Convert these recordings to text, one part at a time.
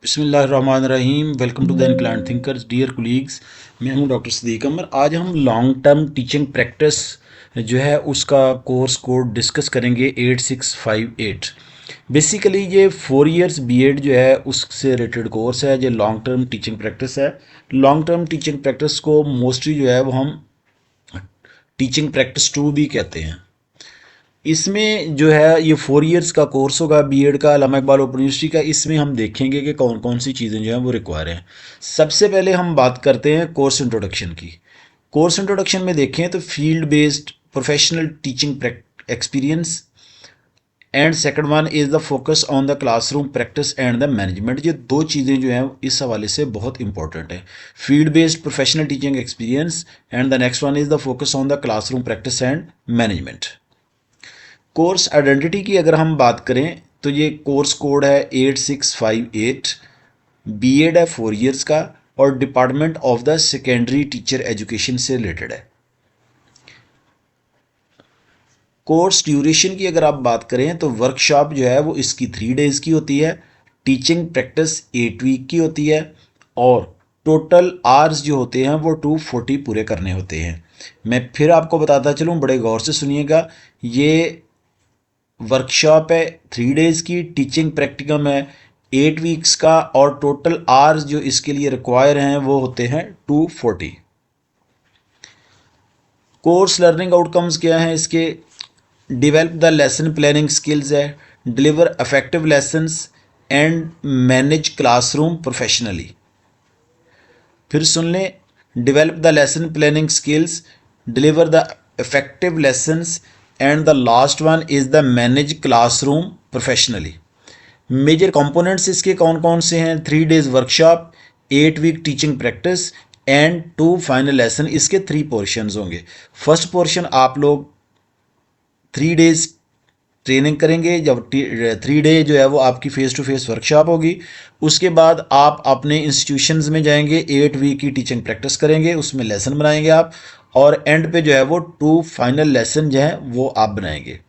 बिस्मिल्लाहिर्रहमानिर्रहीम। Welcome to the inclined thinkers. Dear colleagues, मैं हूं डॉक्टर सदीक अमर। आज हम लॉन्ग टर्म टीचिंग प्रैक्टिस जो है उसका कोर्स कोड डिस्कस करेंगे 8658। बेसिकली ये 4 इयर्स बीएड जो है उससे रिलेटेड कोर्स है, जो लॉन्ग टर्म टीचिंग प्रैक्टिस है। लॉन्ग टर्म टीचिंग प्रैक्टिस को मोस्टली जो है वो हम टीचिंग प्रैक्टिस 2 भी कहते हैं। इसमें जो है ये 4 इयर्स का कोर्स होगा बीएड का, अल्लामा इकबाल ओपन यूनिवर्सिटी का। इसमें हम देखेंगे कि कौन कौन सी चीज़ें जो हैं वो रिक्वायर हैं। सबसे पहले हम बात करते हैं कोर्स इंट्रोडक्शन की। कोर्स इंट्रोडक्शन में देखें तो field based professional teaching experience and second one is the focus on the classroom practice and the management. ये दो चीज़ें जो हैं इस हवाले से बहुत इंपॉर्टेंट है। Field based professional teaching experience and the next one is the focus on the classroom practice and management. Course identity की अगर हम बात करें तो ये कोर्स कोड है 8658। बीएड है 4 इयर्स का और department of the secondary teacher education से रिलेटेड है। कोर्स ड्यूरेशन की अगर आप बात करें तो वर्कशॉप जो है वो इसकी 3 डेज़ की होती है, टीचिंग प्रैक्टिस 8 वीक की होती है और टोटल आवर्स जो होते हैं वो 240 पूरे करने होते हैं। मैं फिर आपको बताता चलूँ, बड़े गौर से सुनिएगा। ये वर्कशॉप है 3 डेज़ की, टीचिंग प्रैक्टिकम है 8 वीक्स का और टोटल आवर्स जो इसके लिए रिक्वायर हैं वो होते हैं 240। कोर्स लर्निंग आउटकम्स क्या हैं इसके? Develop the lesson planning skills है, deliver effective lessons and manage classroom professionally. फिर सुन लें, develop the lesson planning skills, deliver the effective lessons and the last one is the manage classroom professionally. Major components इसके कौन कौन से हैं? 3 days workshop, 8 week teaching practice and 2 final lesson. इसके 3 portions होंगे। फर्स्ट पोर्शन आप लोग 3 days training करेंगे, जब 3 डे जो है वो आपकी फ़ेस टू फेस वर्कशॉप होगी। उसके बाद आप अपने इंस्टीट्यूशंस में जाएंगे, 8 वीक की टीचिंग प्रैक्टिस करेंगे, उसमें लेसन बनाएंगे आप और एंड पे जो है वो 2 फाइनल लेसन जो हैं वो आप बनाएंगे।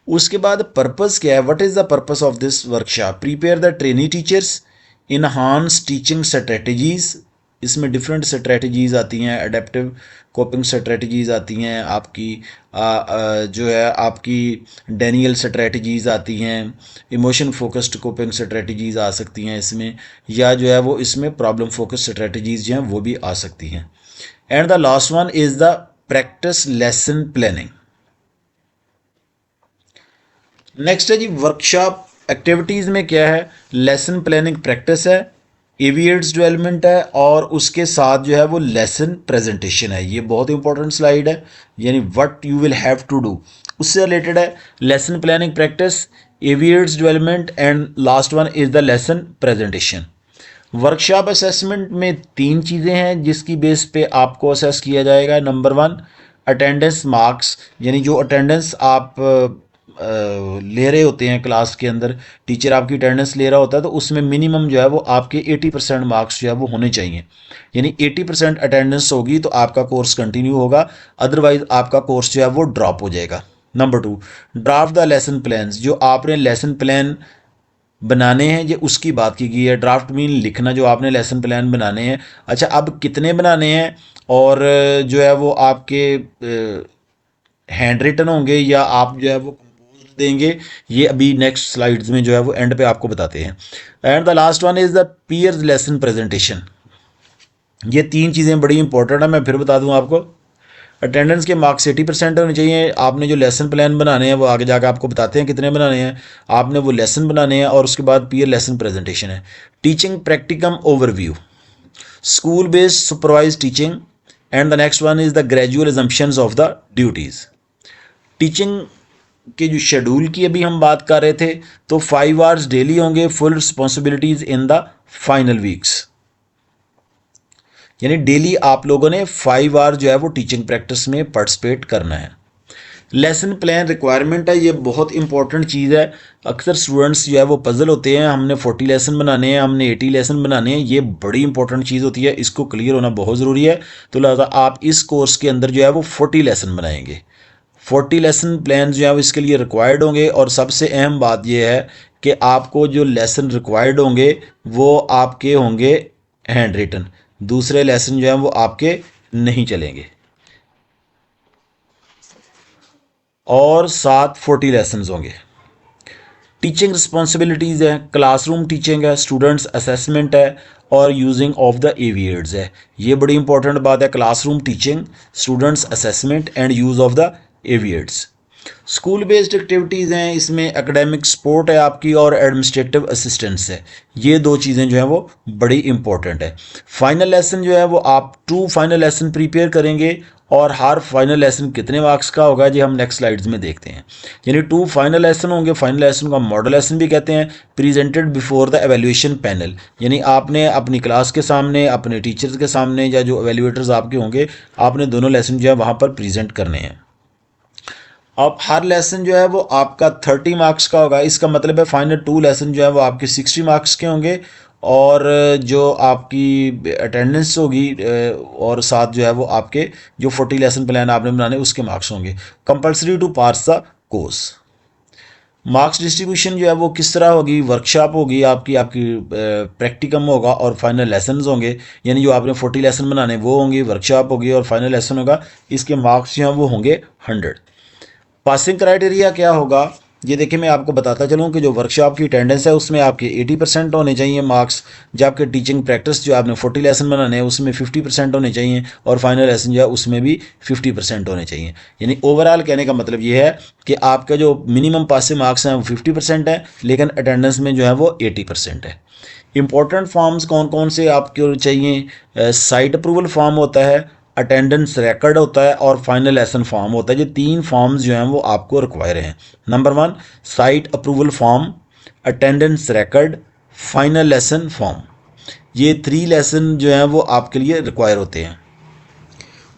उसके बाद पर्पस क्या है? What is the purpose of this workshop? Prepare the trainee teachers, enhance teaching strategies. इसमें डिफरेंट स्ट्रेटजीज़ आती हैं, अडेप्टिव कोपिंग स्ट्रेटजीज़ आती हैं, आपकी जो है आपकी डैनियल स्ट्रेटजीज़ आती हैं, इमोशन फोकस्ड कोपिंग स्ट्रेटजीज़ आ सकती हैं इसमें, या जो है वो इसमें प्रॉब्लम फोकस्ड स्ट्रेटजीज़ जो हैं वो भी आ सकती हैं। And the last one is the practice lesson planning. Next है जी वर्कशॉप एक्टिविटीज़ में क्या है? लेसन प्लानिंग प्रैक्टिस है, एवियर्स डेवलपमेंट है और उसके साथ जो है वो लेसन प्रेजेंटेशन है। ये बहुत इंपॉर्टेंट स्लाइड है, यानी what you will have to do उससे रिलेटेड है। Lesson planning practice, AV aids development and last one is the lesson presentation. Workshop assessment में 3 चीज़ें हैं जिसकी बेस पे आपको असेस किया जाएगा। नंबर 1 अटेंडेंस मार्क्स, यानी जो अटेंडेंस आप ले रहे होते हैं क्लास के अंदर, टीचर आपकी अटेंडेंस ले रहा होता है तो उसमें मिनिमम जो है वो आपके 80% मार्क्स जो है वो होने चाहिए। यानी 80% अटेंडेंस होगी तो आपका कोर्स कंटिन्यू होगा, अदरवाइज आपका कोर्स जो है वो ड्रॉप हो जाएगा। Number 2 draft the lesson plans, जो आपने लेसन प्लान बनाने हैं ये उसकी बात की गई है। ड्राफ्ट मीन लिखना, जो आपने लेसन प्लान बनाने हैं। अच्छा, अब कितने बनाने हैं और जो है वो आपके हैंड रिटन होंगे या आप जो है वो कंपोज देंगे, ये अभी नेक्स्ट स्लाइड्स में जो है वो एंड पे आपको बताते हैं। And the last one is the peers lesson presentation. ये 3 चीज़ें बड़ी इंपॉर्टेंट है, मैं फिर बता दूं आपको। अटेंडेंस के मार्क्स 80% होने चाहिए। आपने जो लेसन प्लान बनाने हैं वो आगे जाकर आपको बताते हैं कितने बनाने हैं, आपने वो लेसन बनाने हैं और उसके बाद पीयर लेसन प्रेजेंटेशन है। Teaching practicum overview, school based supervise teaching and the next one is the gradual assumptions of the duties. Teaching के जो शेड्यूल की अभी हम बात कर रहे थे तो 5 आवर्स डेली होंगे, full responsibilities in the final weeks. यानी डेली आप लोगों ने 5 आवर जो है वो टीचिंग प्रैक्टिस में पार्टिसिपेट करना है। लेसन प्लान रिक्वायरमेंट है, ये बहुत इंपॉर्टेंट चीज़ है। अक्सर स्टूडेंट्स जो है वो पजल होते हैं, हमने 40 लेसन बनाने हैं, हमने 80 लेसन बनाने हैं। ये बड़ी इंपॉर्टेंट चीज़ होती है, इसको क्लियर होना बहुत ज़रूरी है। तो लिहाजा आप इस कोर्स के अंदर जो है वो 40 लेसन बनाएंगे। 40 लेसन प्लान जो है वो इसके लिए रिक्वायर्ड होंगे। और सबसे अहम बात यह है कि आपको जो लेसन रिक्वायर्ड होंगे वो आपके होंगे हैंड रिटन, दूसरे लेसन जो हैं वो आपके नहीं चलेंगे। और साथ 40 लेसन होंगे। टीचिंग रिस्पॉन्सिबिलिटीज़ हैं, क्लासरूम टीचिंग है, स्टूडेंट्स असेसमेंट है और यूजिंग ऑफ द एवियर्ड्स है। ये बड़ी इंपॉर्टेंट बात है, classroom teaching, students assessment and use of the AV aids. School based activities हैं, इसमें एकेडमिक सपोर्ट है आपकी और एडमिनिस्ट्रेटिव असिस्टेंस है। ये दो चीज़ें जो हैं वो बड़ी इंपॉर्टेंट है। फाइनल लेसन जो है वो आप 2 फाइनल लेसन प्रिपेयर करेंगे और हर फाइनल लेसन कितने मार्क्स का होगा जी हम नेक्स्ट स्लाइड्स में देखते हैं। यानी 2 फाइनल लेसन होंगे, फाइनल लेसन का मॉडल लेसन भी कहते हैं, presented before the evaluation panel, यानी आपने अपनी क्लास के सामने, अपने टीचर्स के सामने या जो एवेल्यूएटर्स आपके होंगे, आपने दोनों लेसन जो है वहाँ पर प्रेजेंट करने हैं। अब हर लेसन जो है वो आपका 30 मार्क्स का होगा। इसका मतलब है फाइनल 2 लेसन जो है वो आपके 60 मार्क्स के होंगे और जो आपकी अटेंडेंस होगी और साथ जो है वो आपके जो 40 लेसन प्लान आपने बनाने उसके मार्क्स होंगे। Compulsory to pass the course. Marks distribution जो है वो किस तरह होगी, वर्कशॉप होगी आपकी, प्रैक्टिकम होगा और फाइनल लेसन्स होंगे, यानी जो आपने 40 लेसन बनाने वो होंगे, वर्कशॉप होगी और फाइनल लेसन होगा। इसके मार्क्स जो हैं वो होंगे 100। पासिंग क्राइटेरिया क्या होगा, ये देखिए मैं आपको बताता चलूँ कि जो वर्कशॉप की अटेंडेंस है उसमें आपके 80% होने चाहिए मार्क्स, जब आपके टीचिंग प्रैक्टिस जो आपने 40 लेसन बनाने हैं उसमें 50% होने चाहिए और फाइनल लेसन जो है उसमें भी 50% होने चाहिए। यानी ओवरऑल कहने का मतलब ये है कि आपका जो मिनिमम पासिंग मार्क्स हैं वो 50% है, लेकिन अटेंडेंस में जो है वो 80% है। इंपॉर्टेंट फॉर्म्स कौन कौन से आपको चाहिए, साइट अप्रूवल फॉर्म होता है, अटेंडेंस रिकॉर्ड होता है और फाइनल लेसन फॉर्म होता है। ये 3 फॉर्म्स जो हैं वो आपको रिक्वायर हैं। Number 1 site approval form, attendance record, final lesson form, ये 3 लेसन जो हैं वो आपके लिए रिक्वायर होते हैं।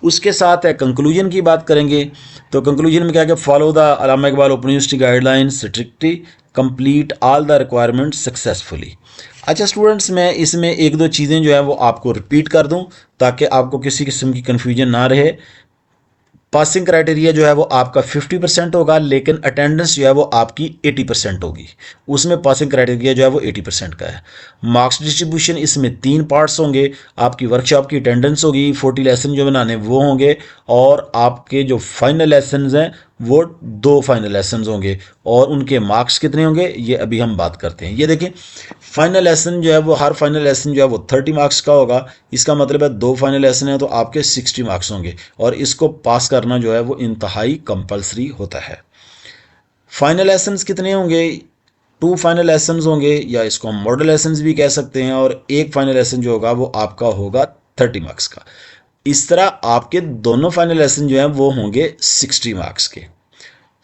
उसके साथ है कंक्लूजन की बात करेंगे तो कंक्लूजन में क्या है कि follow the Allama Iqbal open university guidelines strictly, complete all the requirement successfully. अच्छा स्टूडेंट्स, मैं इसमें 1-2 चीज़ें जो है वो आपको रिपीट कर दूं ताकि आपको किसी किस्म की कन्फ्यूजन ना रहे। पासिंग क्राइटेरिया जो है वो आपका 50% होगा, लेकिन अटेंडेंस जो है वो आपकी 80% होगी, उसमें पासिंग क्राइटेरिया जो है वो 80% का है। मार्क्स डिस्ट्रीब्यूशन इसमें 3 पार्ट्स होंगे, आपकी वर्कशॉप की अटेंडेंस होगी, 40 लेसन जो बनाने वो होंगे और आपके जो फाइनल लेसन हैं वो 2 फाइनल लेसन होंगे और उनके मार्क्स कितने होंगे ये अभी हम बात करते हैं। ये देखें फाइनल लेसन जो है वो हर फाइनल लेसन जो है वो 30 मार्क्स का होगा। इसका मतलब है 2 फाइनल लेसन है तो आपके 60 मार्क्स होंगे और इसको पास करना जो है वो इंतहाई कंपलसरी होता है। फाइनल लेसन कितने होंगे, 2 फाइनल लेसन होंगे या इसको हम मॉडल लेसन भी कह सकते हैं और एक फाइनल लेसन जो होगा वो आपका होगा 30 मार्क्स का। इस तरह आपके दोनों फाइनल लेसन जो हैं वो होंगे 60 मार्क्स के।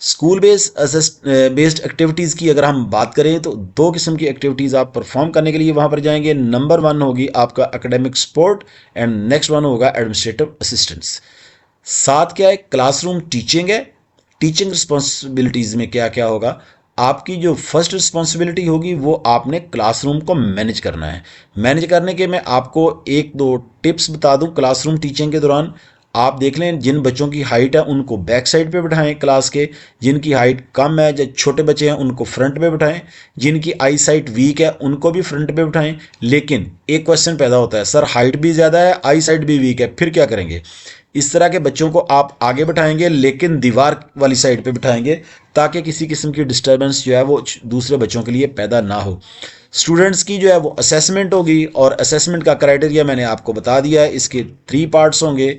स्कूल बेस्ड एक्टिविटीज़ की अगर हम बात करें तो 2 किस्म की एक्टिविटीज़ आप परफॉर्म करने के लिए वहाँ पर जाएंगे। नंबर 1 होगी आपका एकेडमिक सपोर्ट एंड नेक्स्ट 1 होगा एडमिनिस्ट्रेटिव असिस्टेंस। साथ क्या है, क्लासरूम टीचिंग है। टीचिंग रिस्पॉन्सिबिलिटीज़ में क्या क्या होगा, आपकी जो फर्स्ट रिस्पॉन्सिबिलिटी होगी वो आपने क्लासरूम को मैनेज करना है। मैनेज करने के मैं आपको 1-2 टिप्स बता दूं क्लासरूम टीचिंग के दौरान। आप देख लें जिन बच्चों की हाइट है उनको बैक साइड पे बिठाएं क्लास के, जिनकी हाइट कम है जो छोटे बच्चे हैं उनको फ्रंट पे बिठाएं, जिनकी आई साइट वीक है उनको भी फ्रंट पे बिठाएं। लेकिन एक क्वेश्चन पैदा होता है, सर हाइट भी ज़्यादा है आई साइट भी वीक है, फिर क्या करेंगे? इस तरह के बच्चों को आप आगे बिठाएंगे लेकिन दीवार वाली साइड पे बिठाएंगे ताकि किसी किस्म की डिस्टर्बेंस जो है वो दूसरे बच्चों के लिए पैदा ना हो। स्टूडेंट्स की जो है वो असेसमेंट होगी और असेसमेंट का क्राइटेरिया मैंने आपको बता दिया है। इसके 3 पार्ट्स होंगे,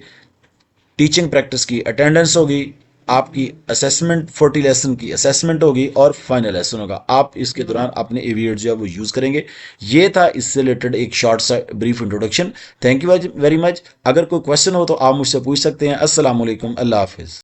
टीचिंग प्रैक्टिस की अटेंडेंस होगी, आपकी असेसमेंट 40 लेसन की असेसमेंट होगी और फाइनल लेसन होगा। आप इसके दौरान अपने एविएट जो है वो यूज़ करेंगे। ये था इससे रिलेटेड एक शॉर्ट सा brief introduction. Thank you very much. अगर कोई क्वेश्चन हो तो आप मुझसे पूछ सकते हैं। अस्सलाम वालेकुम, अल्लाह हाफिज़।